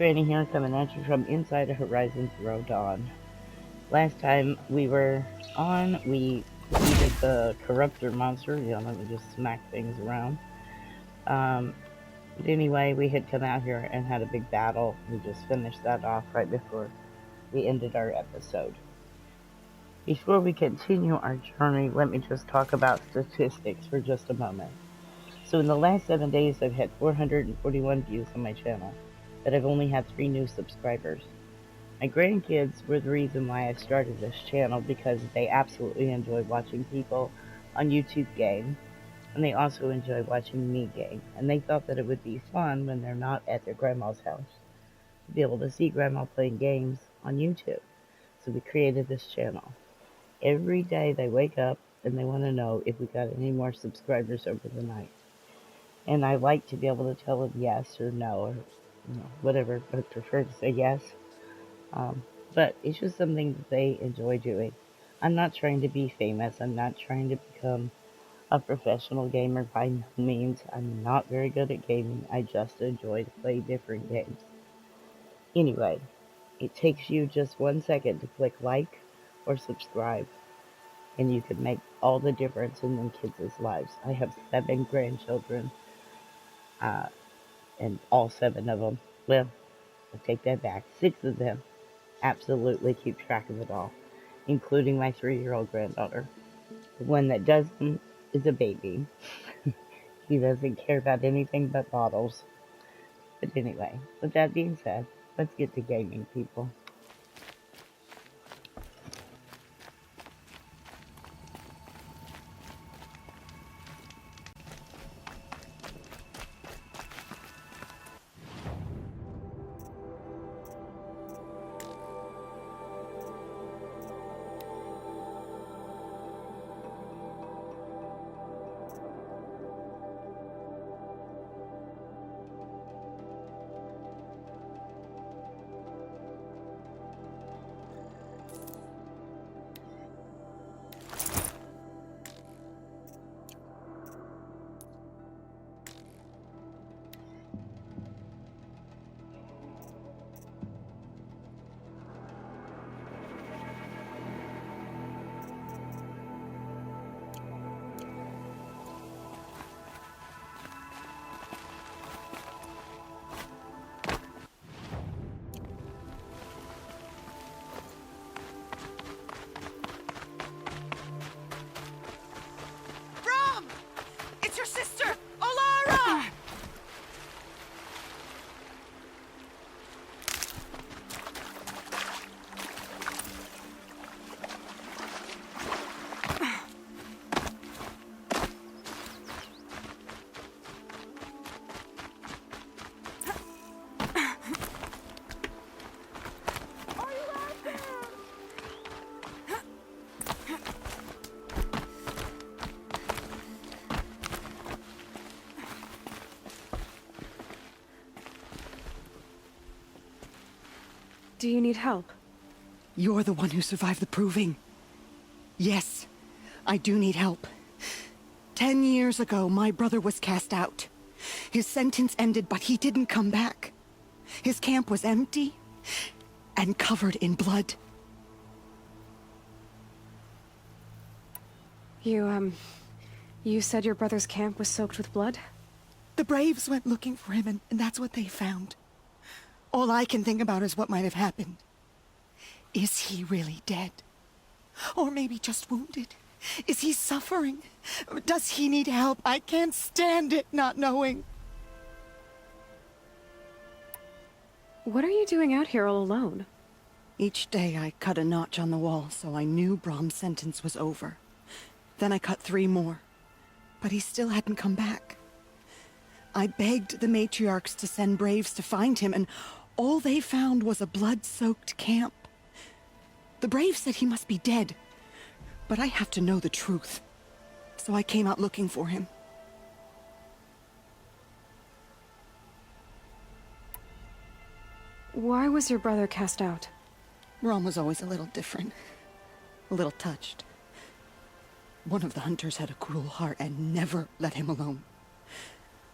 Granny here, coming at you from inside a Horizon Zero Dawn. Last time we were on, we defeated the Corruptor monster. Let me just smack things around. But anyway, we had come out here and had a big battle. We just finished that off right before we ended our episode. Before we continue our journey, let me just talk about statistics for just a moment. So in the last 7 days, I've had 441 views on my channel, but I've only had 3 new subscribers. My grandkids were the reason why I started this channel, because they absolutely enjoy watching people on YouTube game, and they also enjoy watching me game, and they thought that it would be fun when they're not at their grandma's house to be able to see grandma playing games on YouTube. So we created this channel. Every day they wake up and they want to know if we got any more subscribers over the night. And I like to be able to tell them yes or no, or whatever, but I prefer to say yes. But it's just something that they enjoy doing. I'm not trying to be famous. I'm not trying to become a professional gamer by no means. I'm not very good at gaming. I just enjoy to play different games. Anyway, it takes you just 1 second to click like or subscribe, and you can make all the difference in them kids' lives. I have 7 grandchildren, and all 7 of them, well, I take that back, 6 of them absolutely keep track of it all, including my 3-year-old granddaughter. The one that doesn't is a baby. He doesn't care about anything but bottles. But anyway, with that being said, let's get to gaming, people. Your sister, Olara! Do you need help? You're the one who survived the proving. Yes, I do need help. 10 years ago, my brother was cast out. His sentence ended, but he didn't come back. His camp was empty and covered in blood. You said your brother's camp was soaked with blood? The Braves went looking for him, and that's what they found. All I can think about is what might have happened. Is he really dead? Or maybe just wounded? Is he suffering? Does he need help? I can't stand it not knowing. What are you doing out here all alone? Each day I cut a notch on the wall so I knew Brahm's sentence was over. Then I cut 3 more, but he still hadn't come back. I begged the matriarchs to send Braves to find him, and all they found was a blood-soaked camp. The Braves said he must be dead, but I have to know the truth. So I came out looking for him. Why was your brother cast out? Rom was always a little different. A little touched. One of the hunters had a cruel heart and never let him alone.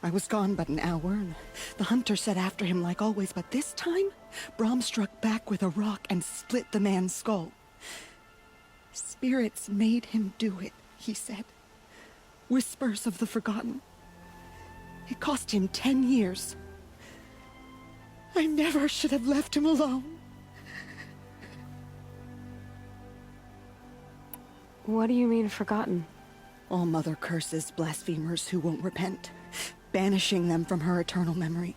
I was gone but an hour, and the hunter set after him like always, but this time, Brom struck back with a rock and split the man's skull. Spirits made him do it, he said. Whispers of the forgotten. It cost him 10 years. I never should have left him alone. What do you mean, forgotten? All Mother curses blasphemers who won't repent, banishing them from her eternal memory.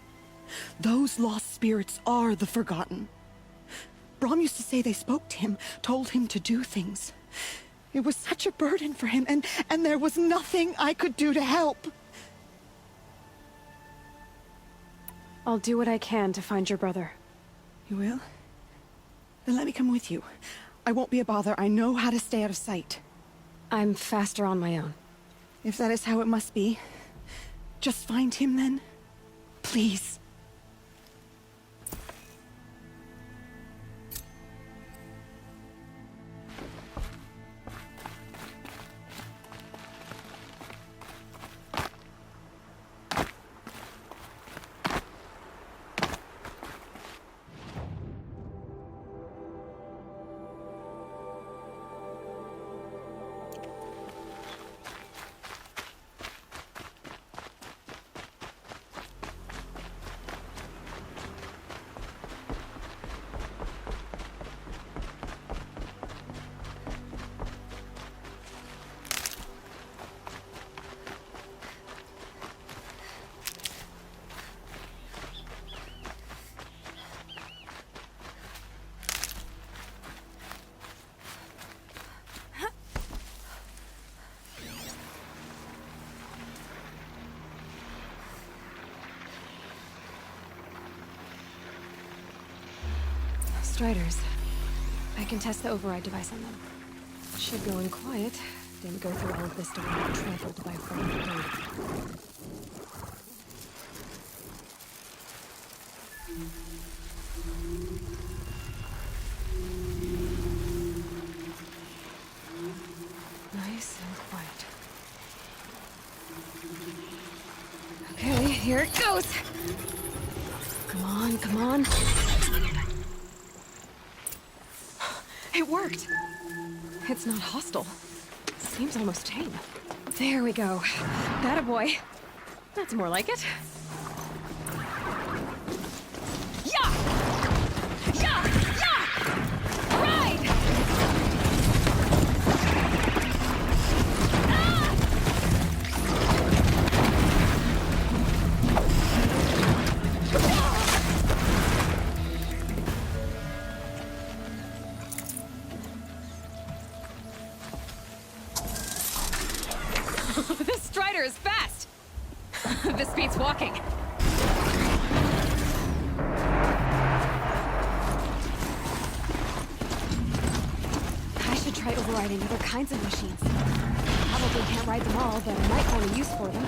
Those lost spirits are the forgotten. Brom used to say they spoke to him, told him to do things. It was such a burden for him, and there was nothing I could do to help. I'll do what I can to find your brother. You will? Then let me come with you. I won't be a bother. I know how to stay out of sight. I'm faster on my own. If that is how it must be, just find him then. Please. Striders. I can test the override device on them. Should go in quiet. Didn't go through all of this to be trampled by a foreign bird. Nice and quiet. Okay, here it goes! Come on, come on. It worked! It's not hostile. Seems almost tame. There we go. That a boy. That's more like it. Yeah! Yeah! Yeah! All right! Ah! This Strider is fast! This beats walking. I should try overriding other kinds of machines. Probably can't ride them all, but I might find a use for them.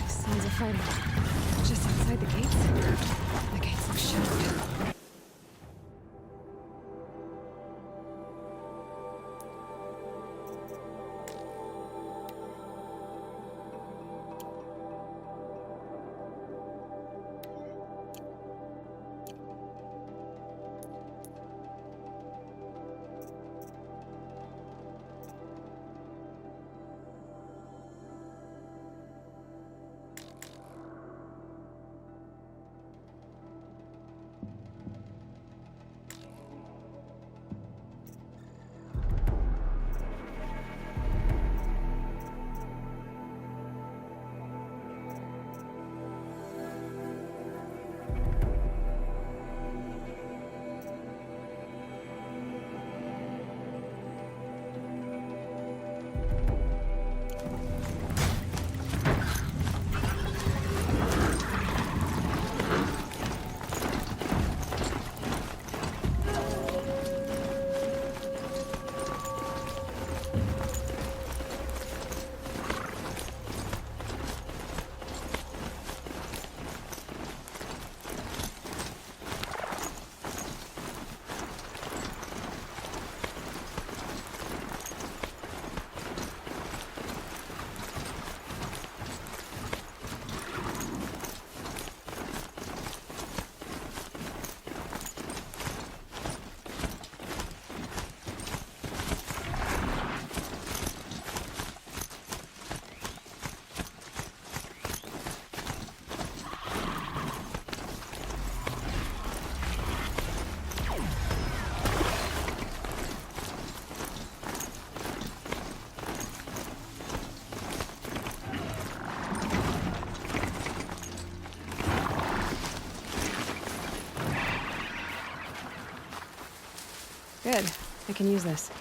Sounds a fighter. Just outside the gates? The gates look shut. Good. I can use this.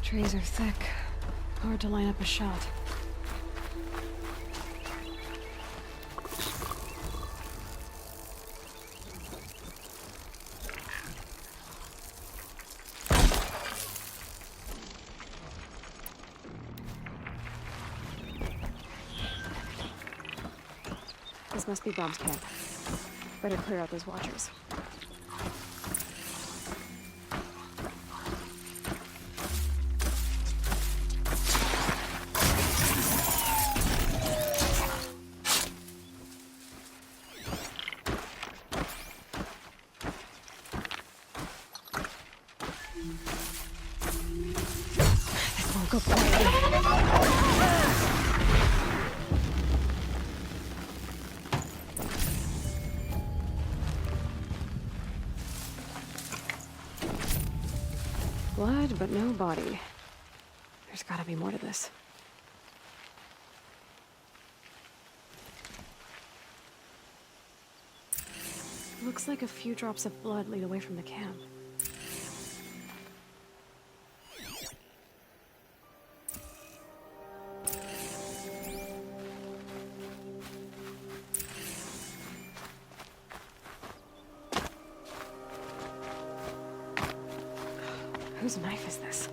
Trees are thick. Hard to line up a shot. This must be Brom's camp. Better clear out those watchers. This won't go quietly. Blood, but no body. There's gotta be more to this. Looks like a few drops of blood lead away from the camp. Whose knife is this?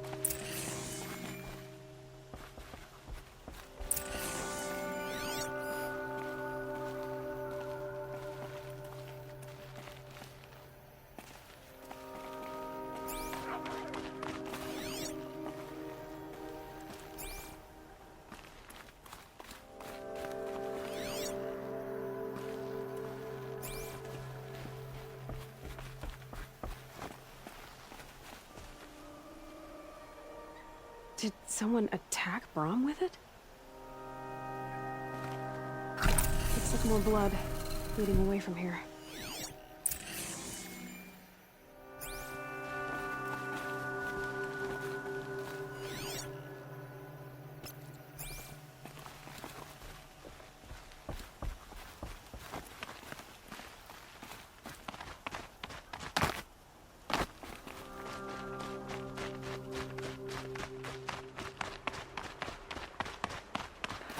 Did someone attack Brom with it? Looks like more blood leading away from here.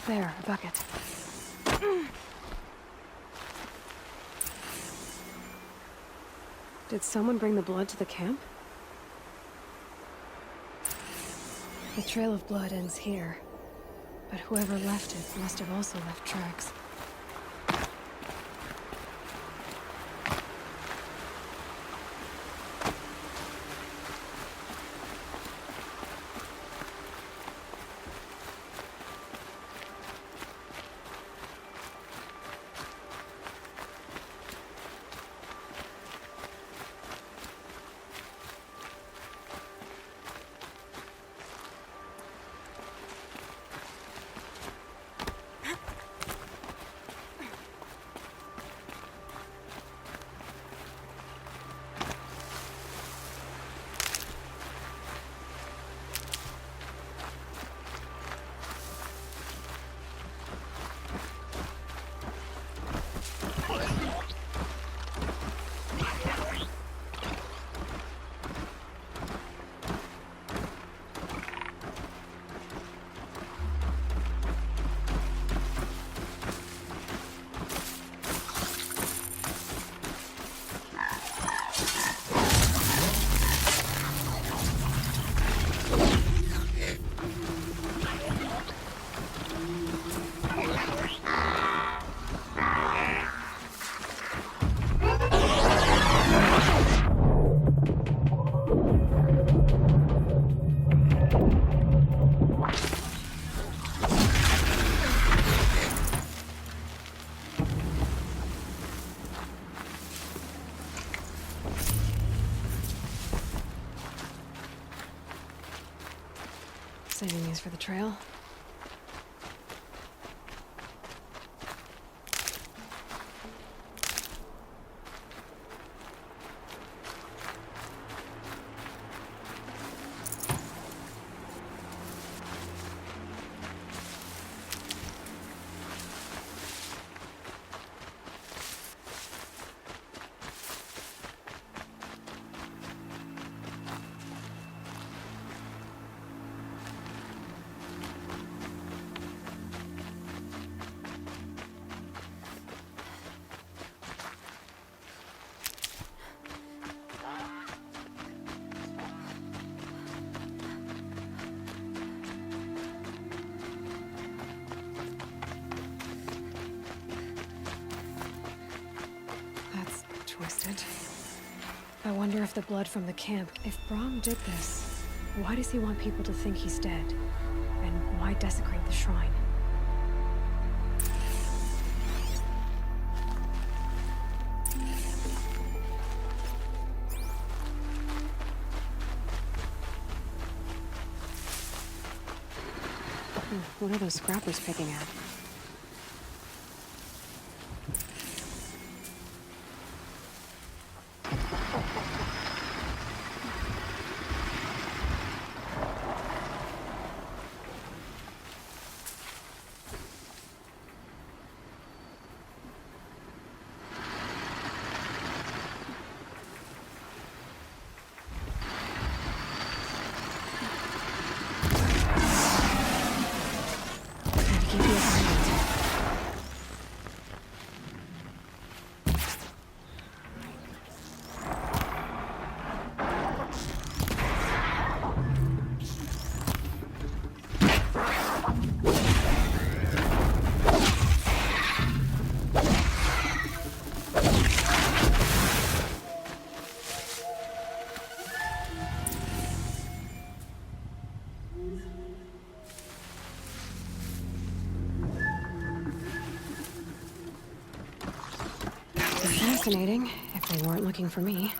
There, a bucket. Did someone bring the blood to the camp? The trail of blood ends here, but whoever left it must have also left tracks. Saving these for the trail. Twisted. I wonder if the blood from the camp... If Brahm did this, why does he want people to think he's dead? And why desecrate the shrine? What are those scrappers picking at? Fascinating, if they weren't looking for me.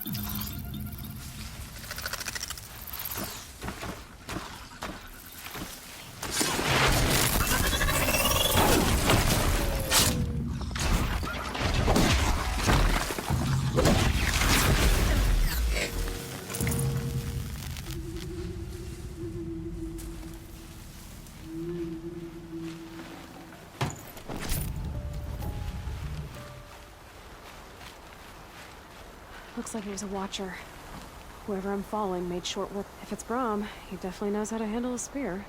Looks like he was a watcher. Whoever I'm following made short work. If it's Brahm, he definitely knows how to handle a spear.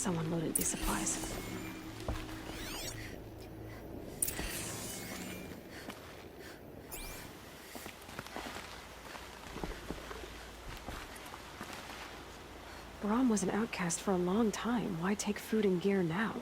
someone loaded these supplies. Brahm was an outcast for a long time. Why take food and gear now?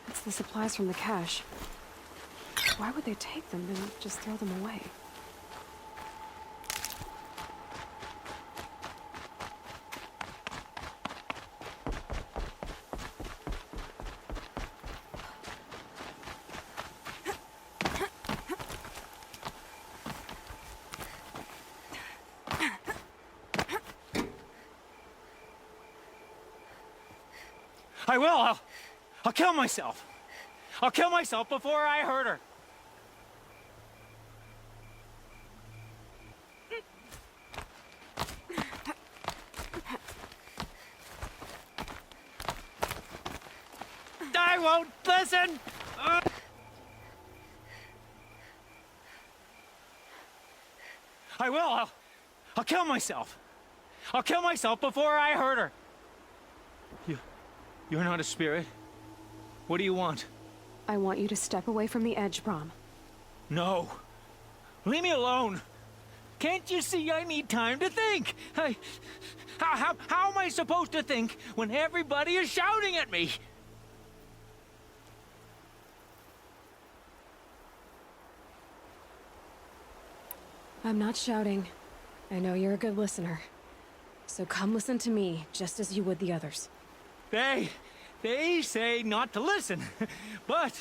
It's the supplies from the cache. Why would they take them and just throw them away? I will. I'll kill myself. I'll kill myself before I hurt her. I won't listen. I will. I'll kill myself. I'll kill myself before I hurt her. You're not a spirit. What do you want? I want you to step away from the edge, Brahm. No. Leave me alone. Can't you see I need time to think? How am I supposed to think when everybody is shouting at me? I'm not shouting. I know you're a good listener. So come listen to me, just as you would the others. They say not to listen, but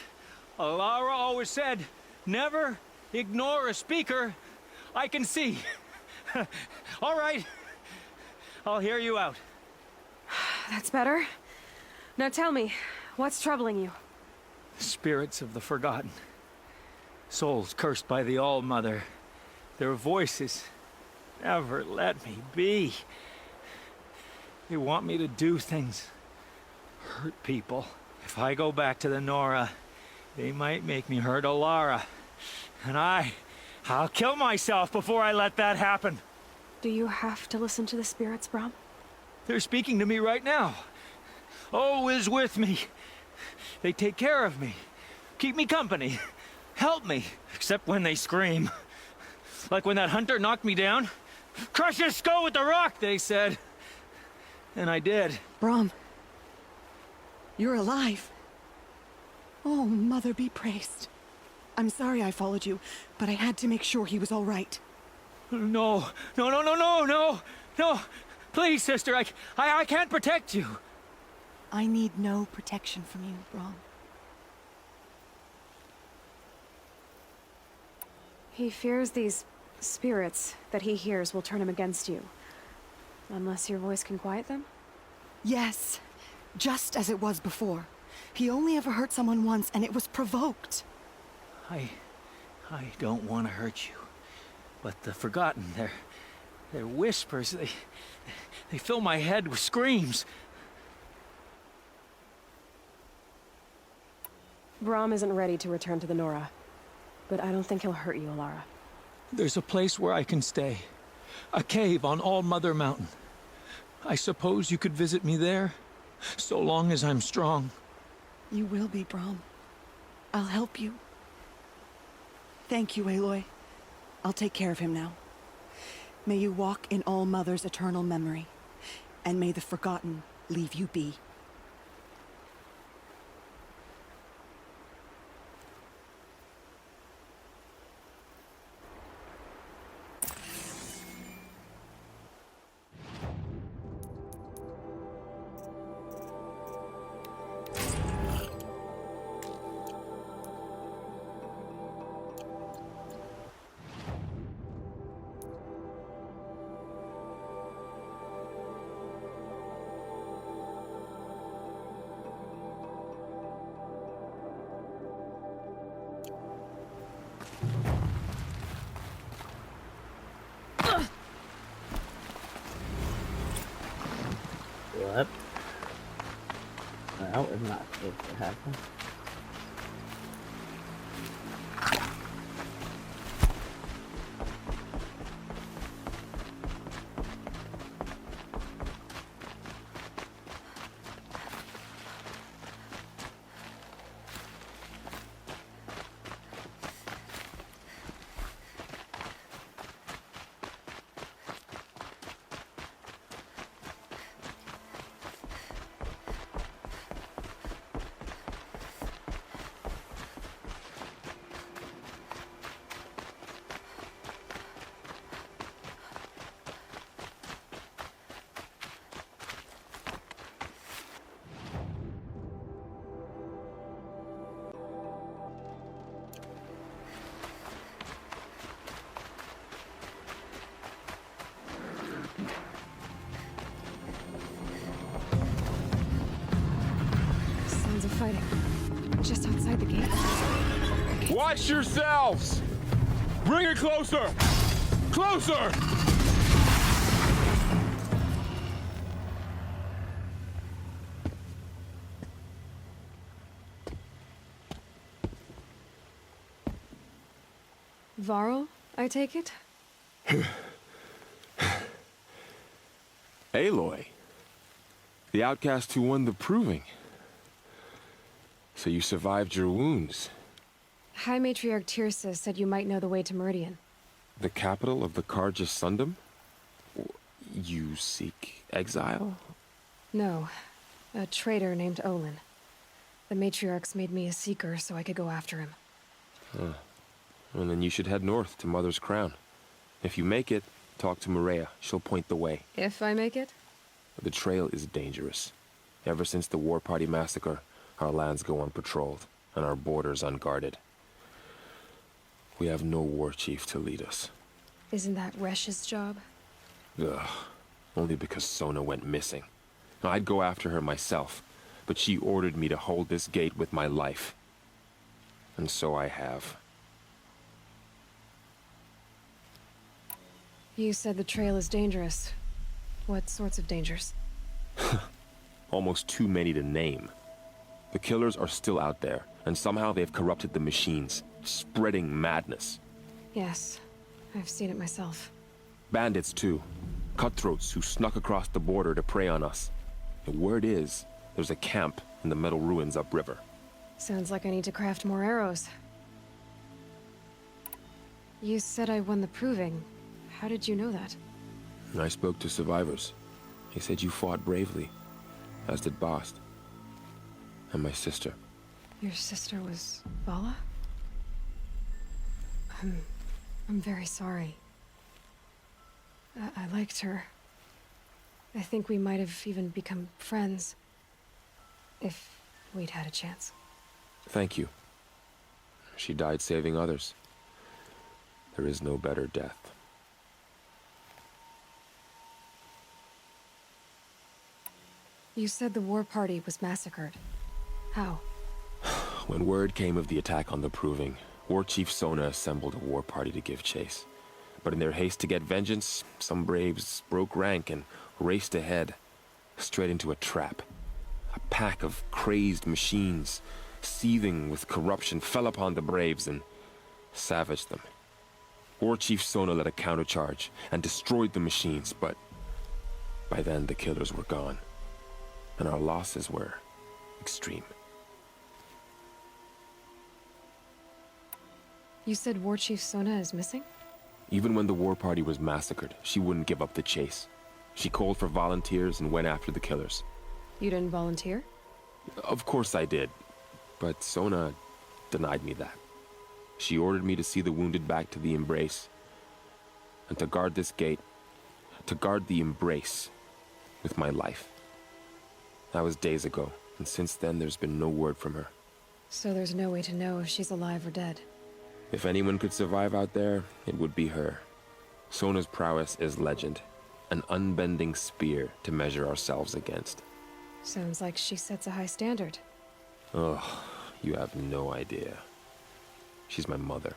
Alara always said, never ignore a speaker I can see. All right, I'll hear you out. That's better. Now tell me, what's troubling you? Spirits of the forgotten. Souls cursed by the All-Mother. Their voices never let me be. They want me to do things, hurt people. If I go back to the Nora, they might make me hurt Alara. And I'll kill myself before I let that happen. Do you have to listen to the spirits, Brahm? They're speaking to me right now. O is with me. They take care of me, keep me company, help me, except when they scream. Like when that hunter knocked me down. Crush his skull with the rock, they said. And I did. Brahm, you're alive. Oh, Mother be praised. I'm sorry I followed you, but I had to make sure he was all right. No. Please, sister, I can't protect you. I need no protection from you, Brahm. He fears these spirits that he hears will turn him against you. Unless your voice can quiet them? Yes, just as it was before. He only ever hurt someone once, and it was provoked. I don't want to hurt you. But the Forgotten, their whispers, they fill my head with screams. Brahm isn't ready to return to the Nora. But I don't think he'll hurt you, Alara. There's a place where I can stay. A cave on All-Mother Mountain. I suppose you could visit me there, so long as I'm strong. You will be, Brahm. I'll help you. Thank you, Aloy. I'll take care of him now. May you walk in All-Mother's eternal memory, and may the Forgotten leave you be. Whoops. Well, it's not supposed to happen. Sounds of fighting. Just outside the gate. Watch yourselves! Bring it closer! Closer! Varl, I take it? Aloy. The outcast who won the proving. So you survived your wounds. High Matriarch Tirsa said you might know the way to Meridian. The capital of the Carja Sundom? You seek exile? No. A traitor named Olin. The Matriarchs made me a seeker so I could go after him. Well, then you should head north to Mother's Crown. If you make it, talk to Maria. She'll point the way. If I make it? The trail is dangerous. Ever since the War Party massacre, our lands go unpatrolled, and our borders unguarded. We have no war chief to lead us. Isn't that Resh's job? Ugh. Only because Sona went missing. I'd go after her myself, but she ordered me to hold this gate with my life. And so I have. You said the trail is dangerous. What sorts of dangers? Almost too many to name. The killers are still out there, and somehow they've corrupted the machines, spreading madness. Yes, I've seen it myself. Bandits, too. Cutthroats who snuck across the border to prey on us. The word is, there's a camp in the metal ruins upriver. Sounds like I need to craft more arrows. You said I won the proving. How did you know that? I spoke to survivors. They said you fought bravely, as did Bast. And my sister. Your sister was Vala? I'm very sorry. I liked her. I think we might have even become friends. If we'd had a chance. Thank you. She died saving others. There is no better death. You said the war party was massacred. How? When word came of the attack on the Proving, War Chief Sona assembled a war party to give chase. But in their haste to get vengeance, some braves broke rank and raced ahead, straight into a trap. A pack of crazed machines, seething with corruption, fell upon the braves and savaged them. War Chief Sona led a countercharge and destroyed the machines, but by then the killers were gone, and our losses were extreme. You said War Chief Sona is missing? Even when the war party was massacred, she wouldn't give up the chase. She called for volunteers and went after the killers. You didn't volunteer? Of course I did, but Sona denied me that. She ordered me to see the wounded back to the Embrace, and to guard this gate, to guard the Embrace with my life. That was days ago, and since then there's been no word from her. So there's no way to know if she's alive or dead. If anyone could survive out there, it would be her. Sona's prowess is legend, an unbending spear to measure ourselves against. Sounds like she sets a high standard. Ugh, you have no idea. She's my mother.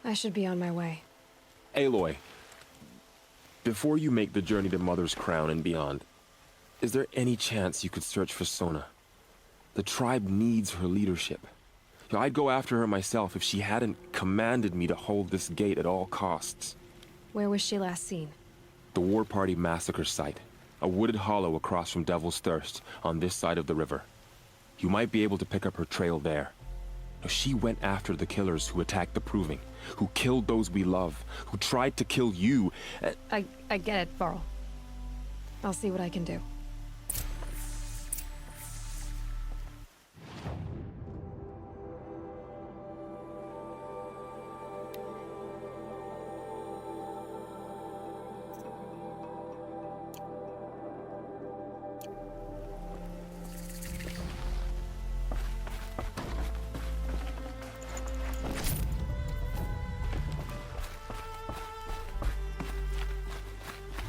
I should be on my way. Aloy, Before you make the journey to Mother's Crown and beyond, is there any chance you could search for Sona? The tribe needs her leadership. I'd go after her myself if she hadn't commanded me to hold this gate at all costs. Where was she last seen? The War Party massacre site. A wooded hollow across from Devil's Thirst, on this side of the river. You might be able to pick up her trail there. She went after the killers who attacked the Proving, who killed those we love, who tried to kill you. I get it, Varl. I'll see what I can do.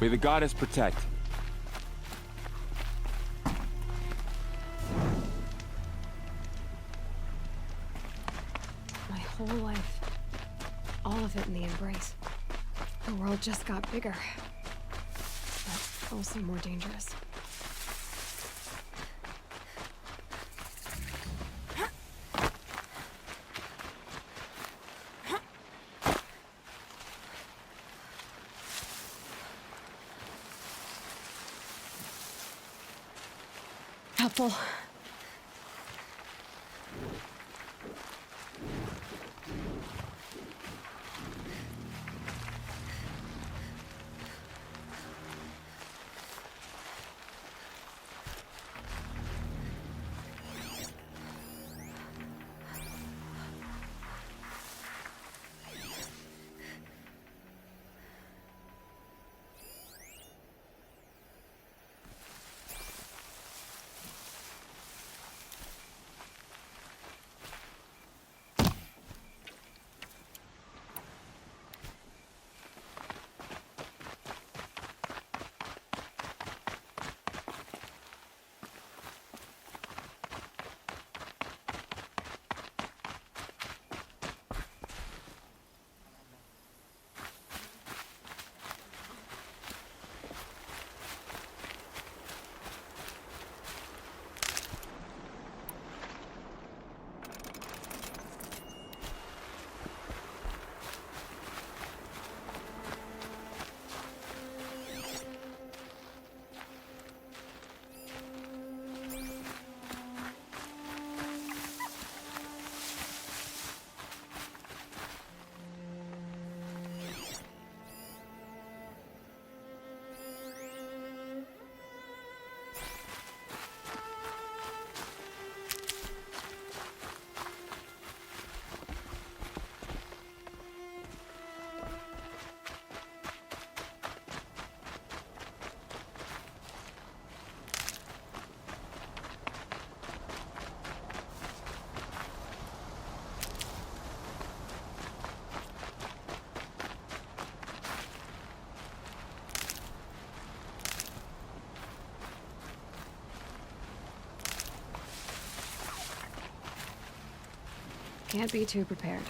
May the goddess protect. My whole life. All of it in the embrace. The world just got bigger. But also more dangerous. Helpful. Can't be too prepared.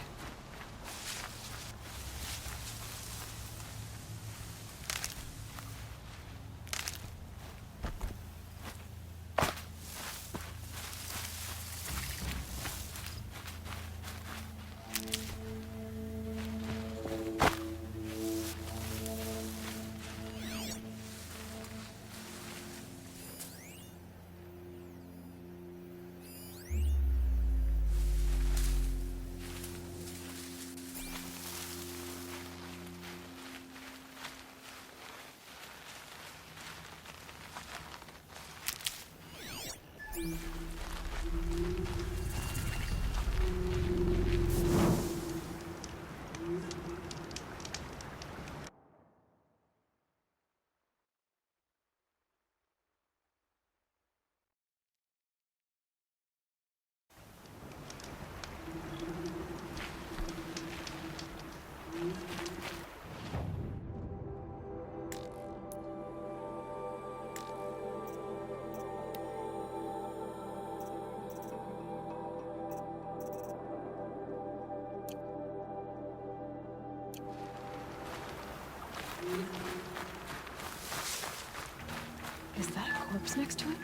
corpse next to it?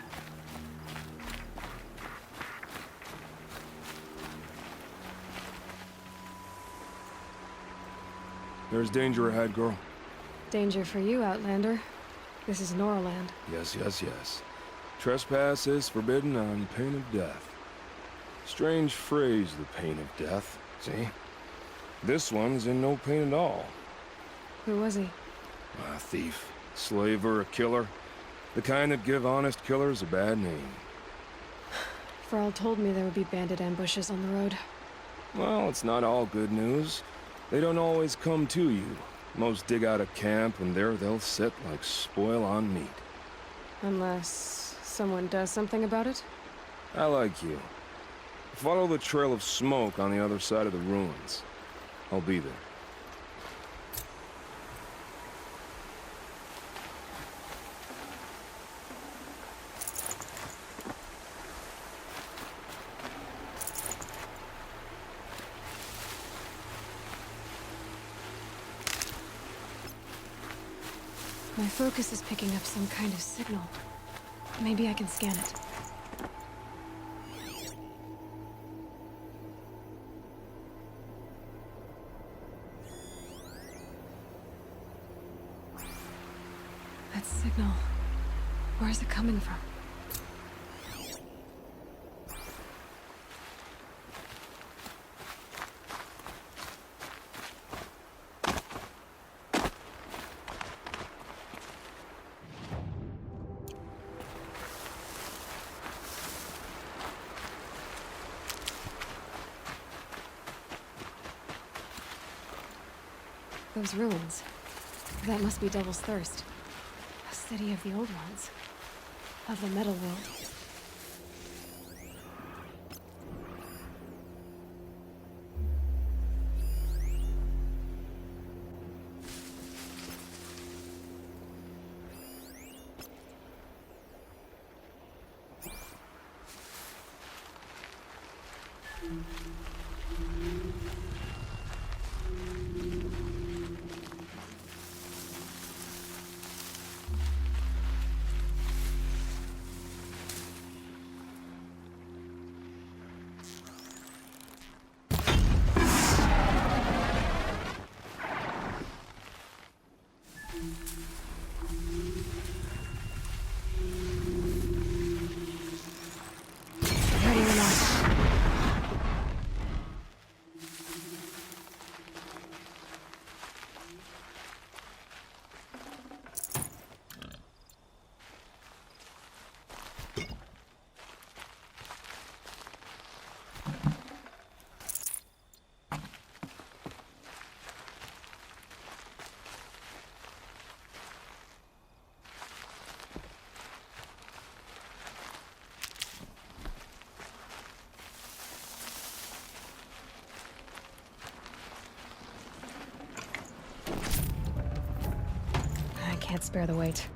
There's danger ahead, girl. Danger for you, Outlander. This is Noraland. Yes, yes, yes. Trespass is forbidden on pain of death. Strange phrase, the pain of death. See? This one's in no pain at all. Who was he? A thief, slaver, a killer. The kind that give honest killers a bad name. Farrell told me there would be bandit ambushes on the road. Well, it's not all good news. They don't always come to you. Most dig out a camp, and there they'll sit like spoil on meat. Unless someone does something about it? I like you. Follow the trail of smoke on the other side of the ruins. I'll be there. My focus is picking up some kind of signal. Maybe I can scan it. That signal. Where is it coming from? Those ruins. That must be Devil's Thirst. A city of the old ones. Of the metal world. Ready or not. I can't spare the weight.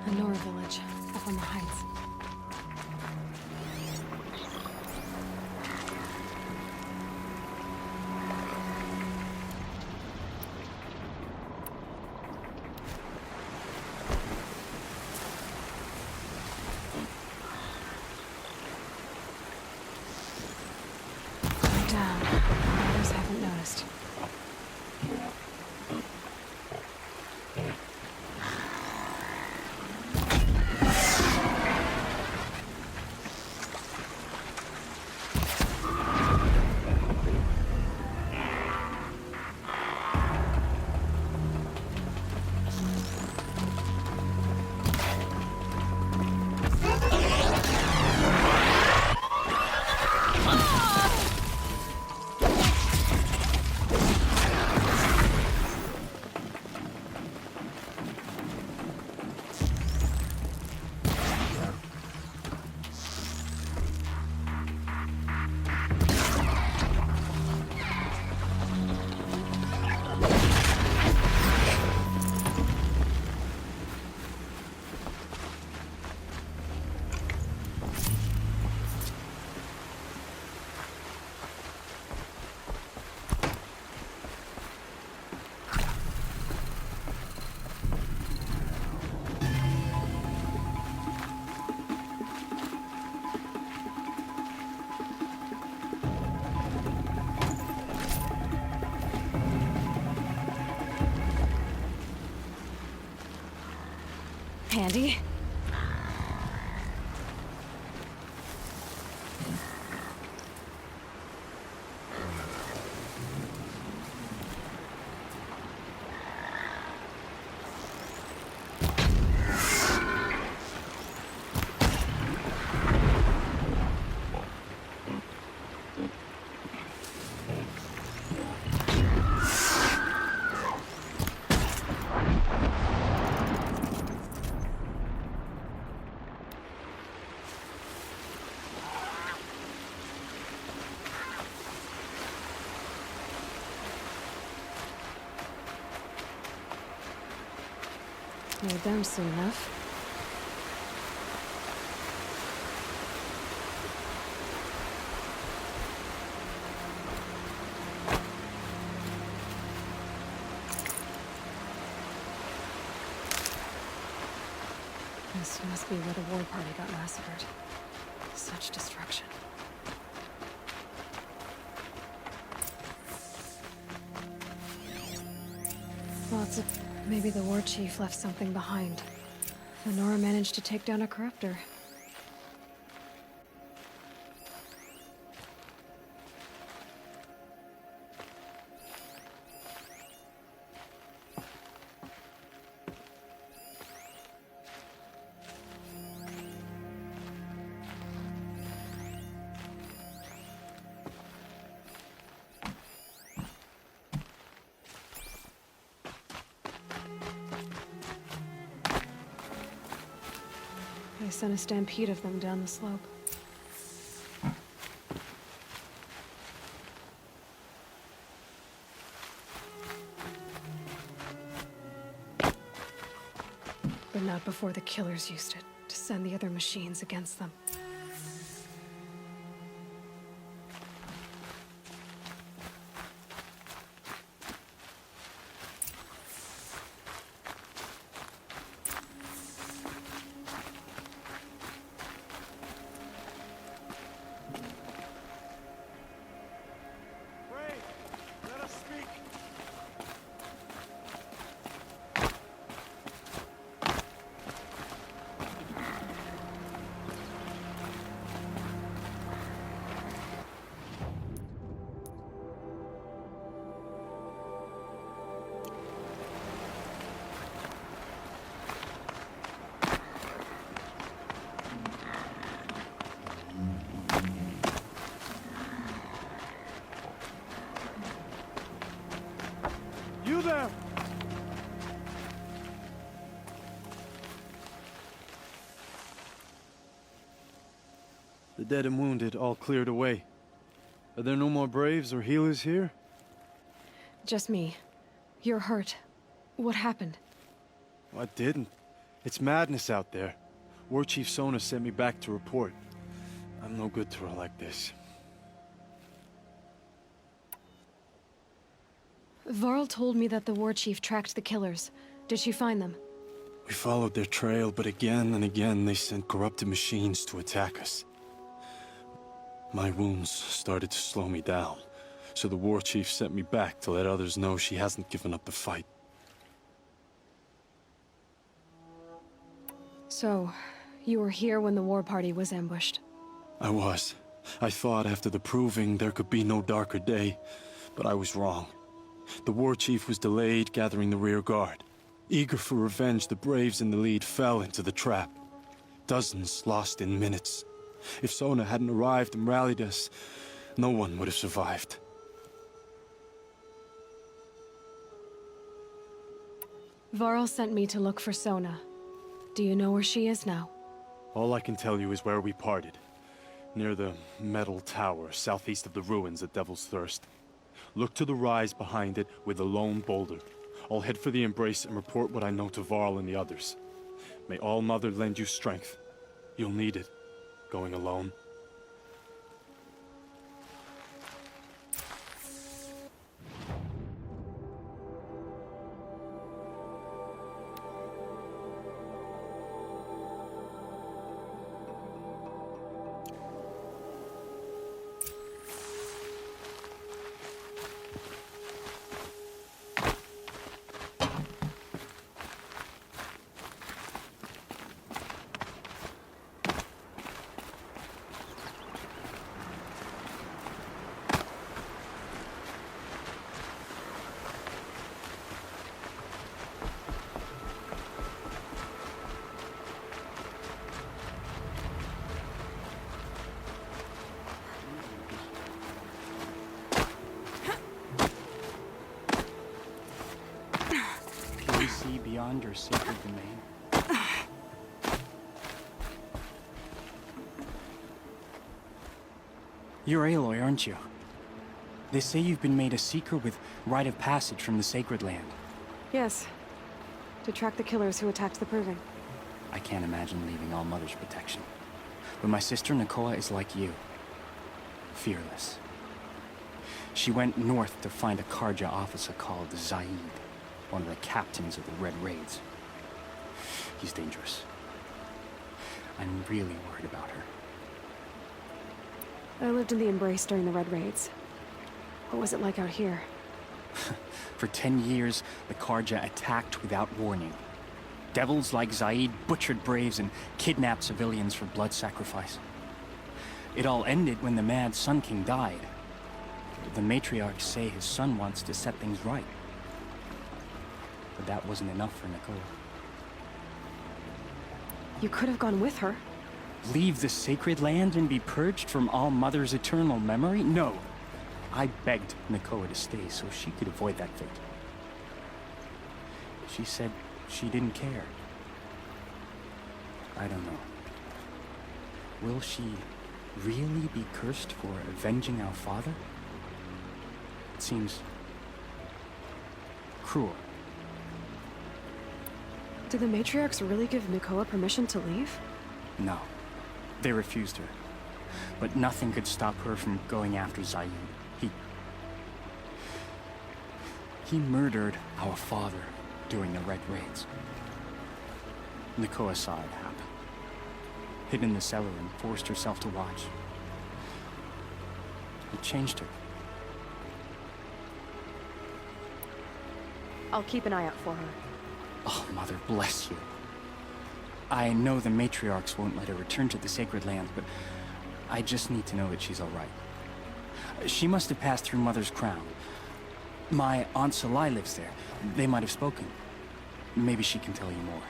A Nora village, up on the heights. Going down. Others haven't noticed. handy. You're done soon enough. This must be where the war party got massacred. Such destruction. Lots of... Maybe the war chief left something behind. Lenora managed to take down a corruptor. They sent a stampede of them down the slope. But not before the killers used it to send the other machines against them. You there! The dead and wounded all cleared away. Are there no more braves or healers here? Just me. You're hurt. What happened? Well, I didn't. It's madness out there. War Chief Sona sent me back to report. I'm no good to her like this. Varl told me that the war chief tracked the killers. Did she find them? We followed their trail, but again and again they sent corrupted machines to attack us. My wounds started to slow me down, so the war chief sent me back to let others know she hasn't given up the fight. So, you were here when the war party was ambushed? I was. I thought after the proving there could be no darker day, but I was wrong. The war chief was delayed gathering the rear guard. Eager for revenge, the braves in the lead fell into the trap. Dozens lost in minutes. If Sona hadn't arrived and rallied us, no one would have survived. Varl sent me to look for Sona. Do you know where she is now? All I can tell you is where we parted. Near the metal tower, southeast of the ruins at Devil's Thirst. Look to the rise behind it with a lone boulder. I'll head for the embrace and report what I know to Varl and the others. May All Mother lend you strength. You'll need it, going alone. under sacred domain? You're Aloy, aren't you? They say you've been made a seeker with rite of passage from the sacred land. Yes. To track the killers who attacked the Proving. I can't imagine leaving All Mother's protection. But my sister Nakoa is like you. Fearless. She went north to find a Karja officer called Zaid, one of the captains of the Red Raids. He's dangerous. I'm really worried about her. I lived in the Embrace during the Red Raids. What was it like out here? For 10 years, the Karja attacked without warning. Devils like Zaid butchered braves and kidnapped civilians for blood sacrifice. It all ended when the Mad Sun King died. The matriarchs say his son wants to set things right. But that wasn't enough for Nakoa. You could have gone with her. Leave the sacred land and be purged from All Mother's eternal memory? No. I begged Nakoa to stay so she could avoid that fate. She said she didn't care. I don't know. Will she really be cursed for avenging our father? It seems cruel. Did the matriarchs really give Nakoa permission to leave? No. They refused her. But nothing could stop her from going after Zaid. He murdered our father during the Red Raids. Nakoa saw it happen. Hid in the cellar and forced herself to watch. It changed her. I'll keep an eye out for her. Oh, Mother bless you. I know the matriarchs won't let her return to the sacred land, but I just need to know that she's all right. She must have passed through Mother's crown. My Aunt Salai lives there. They might have spoken. Maybe she can tell you more.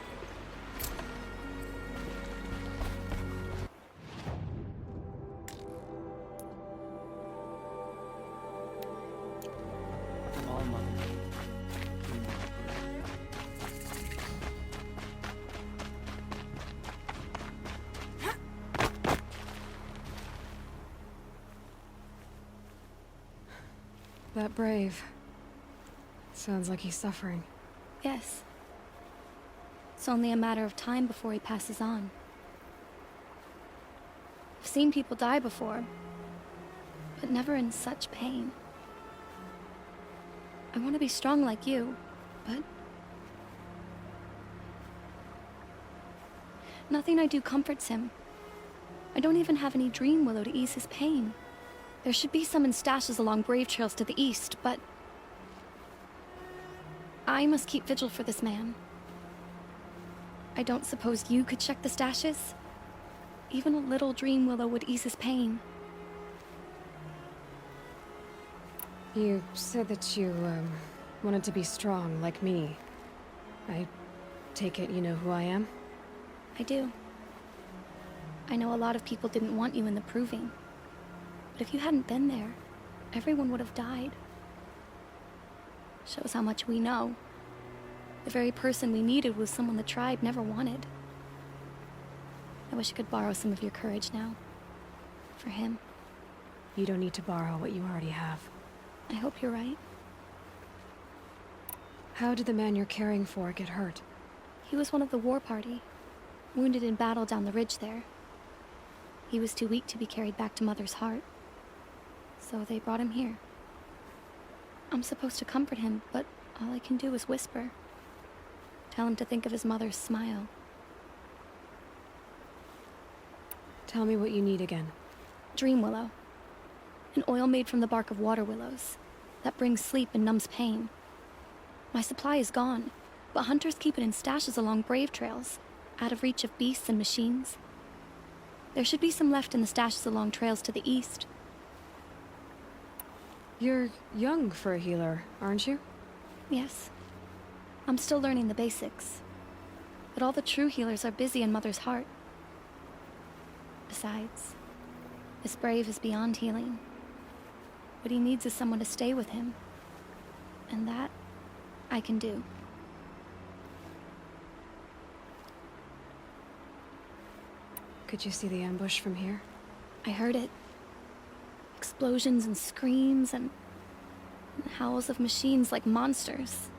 All Mother. That brave. Sounds like he's suffering. Yes. It's only a matter of time before he passes on. I've seen people die before, but never in such pain. I want to be strong like you, but nothing I do comforts him. I don't even have any dream willow to ease his pain. There should be some in stashes along brave trails to the east, but I must keep vigil for this man. I don't suppose you could check the stashes? Even a little dream willow would ease his pain. You said that you, wanted to be strong, like me. I take it you know who I am? I do. I know a lot of people didn't want you in the Proving. But if you hadn't been there, everyone would have died. Shows how much we know. The very person we needed was someone the tribe never wanted. I wish I could borrow some of your courage now. For him. You don't need to borrow what you already have. I hope you're right. How did the man you're caring for get hurt? He was one of the war party. Wounded in battle down the ridge there. He was too weak to be carried back to Mother's heart. So they brought him here. I'm supposed to comfort him, but all I can do is whisper. Tell him to think of his mother's smile. Tell me what you need again. Dream willow. An oil made from the bark of water willows that brings sleep and numbs pain. My supply is gone, but hunters keep it in stashes along brave trails, out of reach of beasts and machines. There should be some left in the stashes along trails to the east. You're young for a healer, aren't you? Yes. I'm still learning the basics. But all the true healers are busy in Mother's heart. Besides, this brave is beyond healing. What he needs is someone to stay with him. And that, I can do. Could you see the ambush from here? I heard it. Explosions and screams and howls of machines like monsters.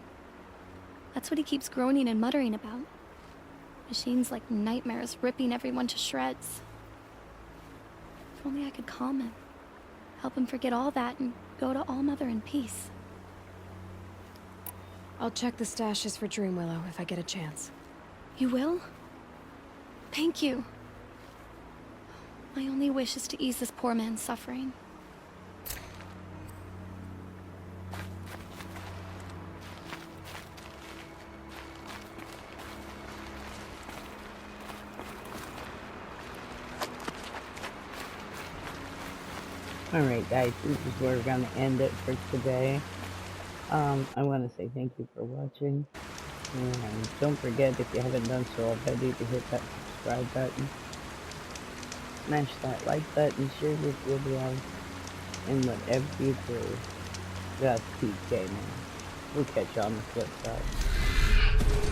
That's what he keeps groaning and muttering about. Machines like nightmares ripping everyone to shreds. If only I could calm him. Help him forget all that and go to All-Mother in peace. I'll check the stashes for Dreamwillow if I get a chance. You will? Thank you. My only wish is to ease this poor man's suffering. Alright guys, this is where we're going to end it for today. I want to say thank you for watching. And don't forget, if you haven't done so already, to hit that subscribe button. Smash that like button, share this video, and whatever you do, just keep gaming. We'll catch you on the flip side.